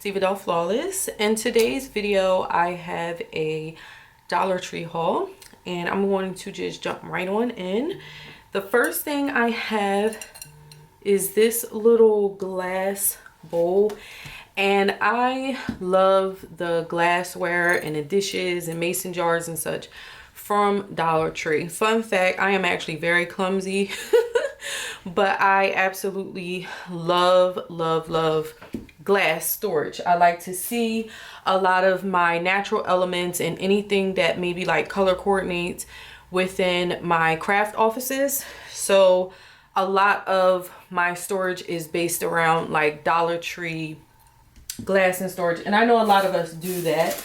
DivaDollFlawless. In today's video, I have a Dollar Tree haul, and I'm going to just jump right on in. The first thing I have is this little glass bowl, and I love the glassware and the dishes and mason jars and such from Dollar Tree. Fun fact, I am actually very clumsy, but I absolutely love glass storage. I like to see a lot of my natural elements and anything that maybe like color coordinates within my craft offices. So a lot of my storage is based around like Dollar Tree glass and storage, and I know a lot of us do that.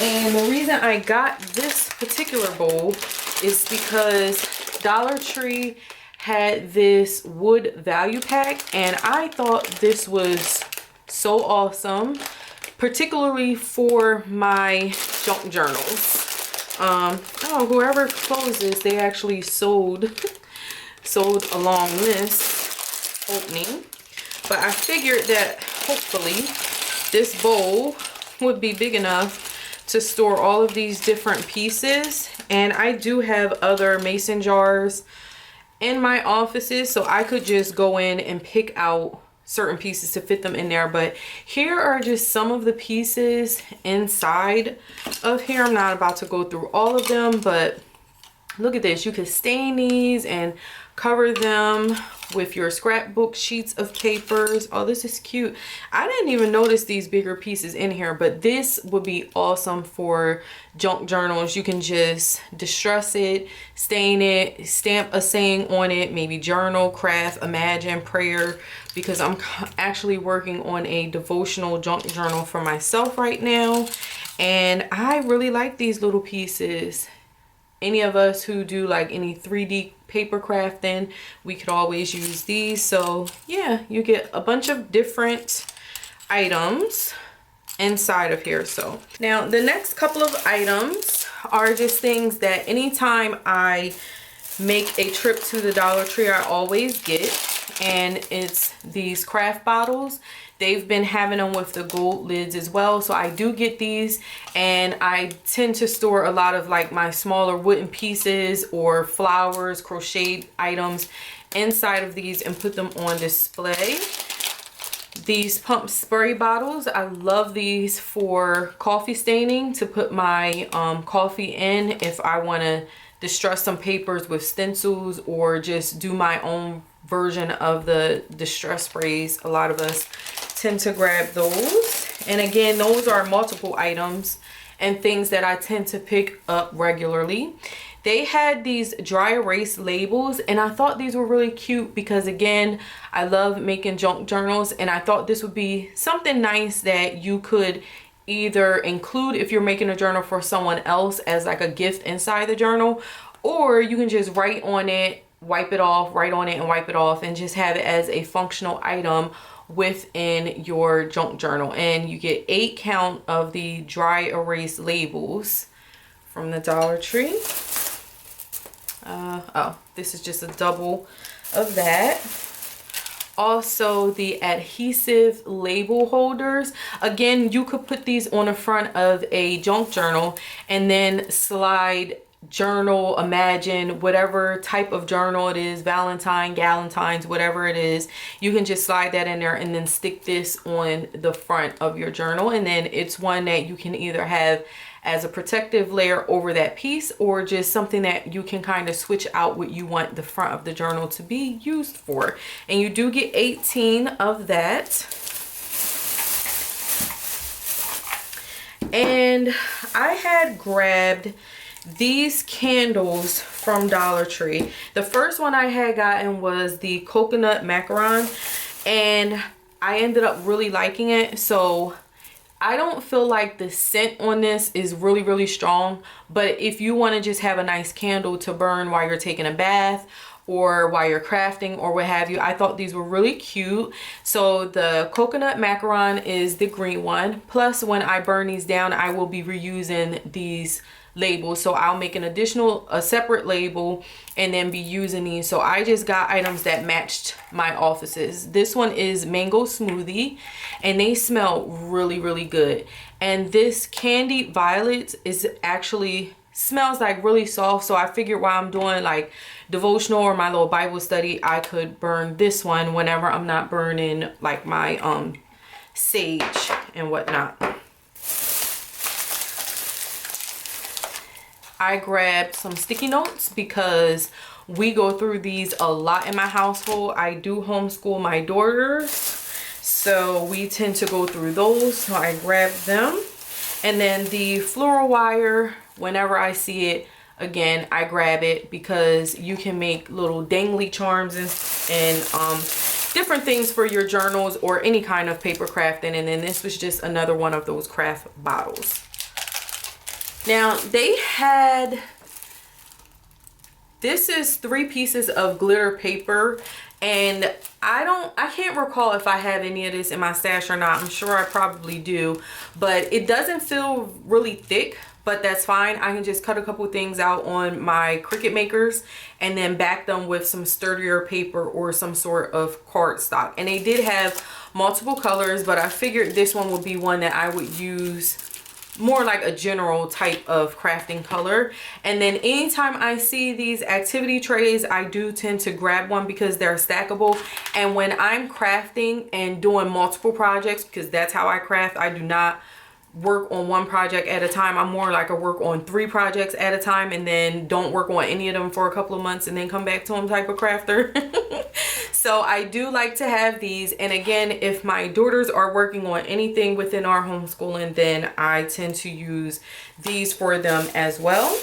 And the reason I got this particular bowl is because Dollar Tree had this wood value pack, and I thought this was so awesome, particularly for my junk journals. Oh, whoever closed this, they actually sold along this opening, but I figured that hopefully this bowl would be big enough to store all of these different pieces. And I do have other mason jars in my offices, so I could just go in and pick out certain pieces to fit them in there. But here are just some of the pieces inside of here. I'm not about to go through all of them, but look at this. You could stain these and cover them with your scrapbook sheets of papers. Oh, this is cute. I didn't even notice these bigger pieces in here, but this would be awesome for junk journals. You can just distress it, stain it, stamp a saying on it, maybe journal, craft, imagine, prayer, because I'm actually working on a devotional junk journal for myself right now, and I really like these little pieces. Any of us who do like any 3D paper crafting, we could always use these. So yeah, you get a bunch of different items inside of here. So now the next couple of items are just things that anytime I make a trip to the Dollar Tree, I always get, and it's these craft bottles. They've been having them with the gold lids as well, so I do get these, and I tend to store a lot of like my smaller wooden pieces or flowers, crocheted items inside of these and put them on display. These pump spray bottles, I love these for coffee staining, to put my coffee in if I want to distress some papers with stencils or just do my own version of the distress sprays. A lot of us tend to grab those, and again, those are multiple items and things that I tend to pick up regularly. They had these dry erase labels, and I thought these were really cute because again, I love making junk journals, and I thought this would be something nice that you could either include if you're making a journal for someone else as like a gift inside the journal, or you can just write on it, wipe it off, write on it and wipe it off, and just have it as a functional item within your junk journal. And you get 8 count of the dry erase labels from the Dollar Tree. Oh, this is just a double of that. Also, the adhesive label holders. Again, you could put these on the front of a junk journal and then slide journal, imagine, whatever type of journal it is, Valentine, Galentine's, whatever it is, you can just slide that in there and then stick this on the front of your journal. And then it's one that you can either have as a protective layer over that piece, or just something that you can kind of switch out what you want the front of the journal to be used for. And you do get 18 of that. And I had grabbed these candles from Dollar Tree. The first one I had gotten was the coconut macaron, and I ended up really liking it. So I don't feel like the scent on this is really strong, but if you want to just have a nice candle to burn while you're taking a bath or while you're crafting or what have you, I thought these were really cute. So the coconut macaron is the green one, plus when I burn these down, I will be reusing these labels. So I'll make a separate label and then be using these. So I just got items that matched my offices. This one is mango smoothie and they smell really, really good. And this candied violet is actually smells like really soft. So I figured while I'm doing like devotional or my little Bible study, I could burn this one whenever I'm not burning like my sage and whatnot. I grabbed some sticky notes because we go through these a lot in my household. I do homeschool my daughters, so we tend to go through those. So I grabbed them. And then the floral wire, whenever I see it, again, I grab it because you can make little dangly charms and different things for your journals or any kind of paper crafting. And then this was just another one of those craft bottles. Now they had, this is 3 pieces of glitter paper, and I can't recall if I have any of this in my stash or not. I'm sure I probably do, but it doesn't feel really thick, but that's fine. I can just cut a couple things out on my Cricut makers and then back them with some sturdier paper or some sort of cardstock. And they did have multiple colors, but I figured this one would be one that I would use more like a general type of crafting color. And then anytime I see these activity trays, I do tend to grab one because they're stackable. And when I'm crafting and doing multiple projects, because that's how I craft, I do not work on one project at a time. I'm more like a work on 3 projects at a time and then don't work on any of them for a couple of months and then come back to them type of crafter. So I do like to have these. And again, if my daughters are working on anything within our homeschooling, then I tend to use these for them as well.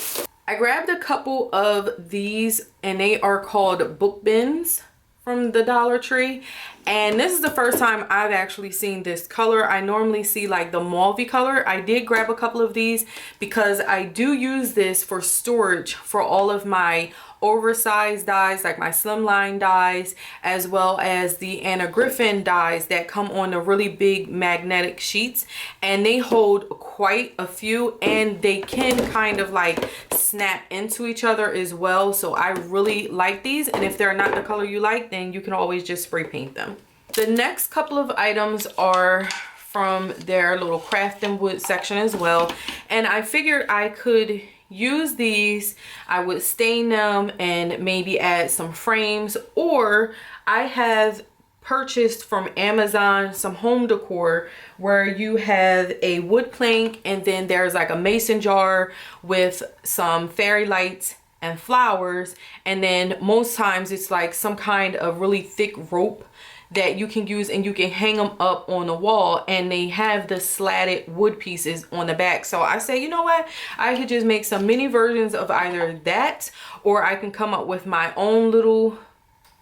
I grabbed a couple of these and they are called book bins from the Dollar Tree, and this is the first time I've actually seen this color. I normally see like the mauve color. I did grab a couple of these because I do use this for storage for all of my oversized dies, like my slimline dies, as well as the Anna Griffin dies that come on the really big magnetic sheets, and they hold quite a few and they can kind of like snap into each other as well. So I really like these, and if they're not the color you like, then you can always just spray paint them. The next couple of items are from their little craft and wood section as well, and I figured I could use these. I would stain them and maybe add some frames, or I have purchased from Amazon some home decor where you have a wood plank and then there's like a mason jar with some fairy lights and flowers, and then most times it's like some kind of really thick rope that you can use and you can hang them up on the wall, and they have the slatted wood pieces on the back. So I say, you know what, I could just make some mini versions of either that, or I can come up with my own little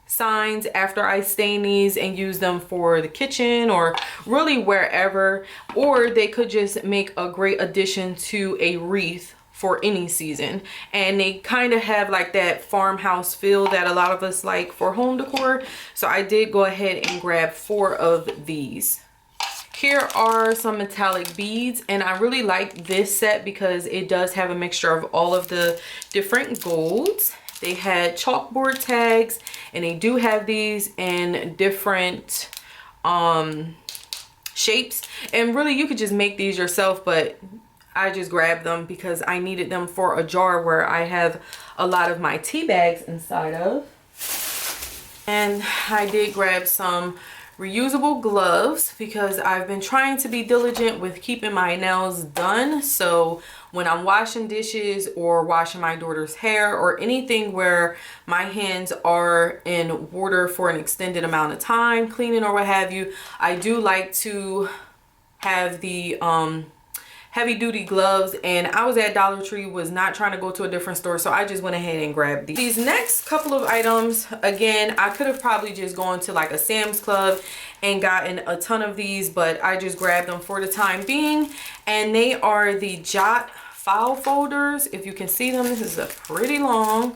signs after I stain these and use them for the kitchen or really wherever, or they could just make a great addition to a wreath for any season. And they kind of have like that farmhouse feel that a lot of us like for home decor. So I did go ahead and grab 4 of these. Here are some metallic beads, and I really like this set because it does have a mixture of all of the different golds. They had chalkboard tags, and they do have these in different shapes, and really you could just make these yourself, but I just grabbed them because I needed them for a jar where I have a lot of my tea bags inside of. And I did grab some reusable gloves because I've been trying to be diligent with keeping my nails done. So when I'm washing dishes or washing my daughter's hair or anything where my hands are in water for an extended amount of time, cleaning or what have you, I do like to have the heavy duty gloves. And I was at Dollar Tree, was not trying to go to a different store, so I just went ahead and grabbed these. These next couple of items, again, I could have probably just gone to like a Sam's Club and gotten a ton of these, but I just grabbed them for the time being. And they are the Jot File Folders. If you can see them, this is a pretty long.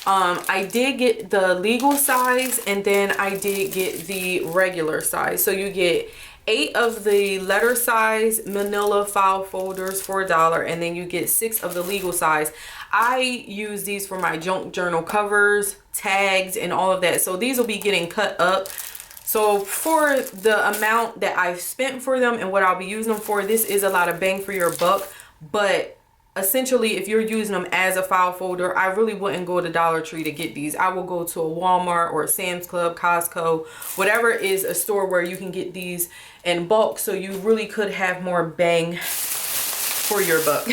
I did get the legal size, and then I did get the regular size. So you get 8 of the letter size manila file folders for $1, and then you get 6 of the legal size. I use these for my junk journal covers, tags, and all of that. So these will be getting cut up. So for the amount that I've spent for them and what I'll be using them for, this is a lot of bang for your buck. But essentially, if you're using them as a file folder, I really wouldn't go to Dollar Tree to get these. I will go to a Walmart or a Sam's Club, Costco, whatever is a store where you can get these in bulk, so you really could have more bang for your buck.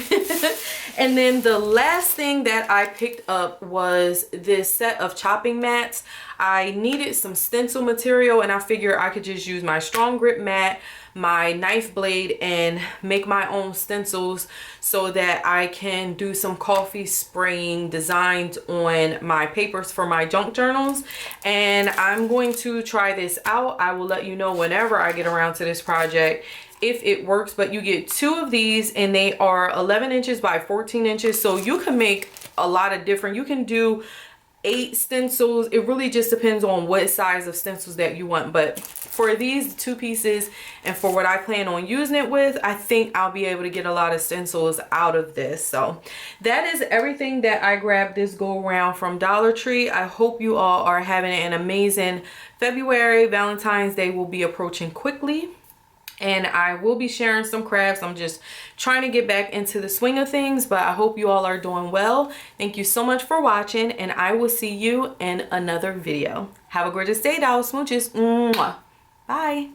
And then the last thing that I picked up was this set of chopping mats. I needed some stencil material, and I figured I could just use my strong grip mat, my knife blade, and make my own stencils so that I can do some coffee spraying designs on my papers for my junk journals. And I'm going to try this out. I will let you know whenever I get around to this project if it works. But you get 2 of these, and they are 11 inches by 14 inches, so you can make a lot of different, you can do 8 stencils. It really just depends on what size of stencils that you want. But for these 2 pieces and for what I plan on using it with, I think I'll be able to get a lot of stencils out of this. So that is everything that I grabbed this go around from Dollar Tree. I hope you all are having an amazing February. Valentine's Day will be approaching quickly, and I will be sharing some crafts. I'm just trying to get back into the swing of things, but I hope you all are doing well. Thank you so much for watching, and I will see you in another video. Have a gorgeous day, doll. Smooches. Mwah. Bye.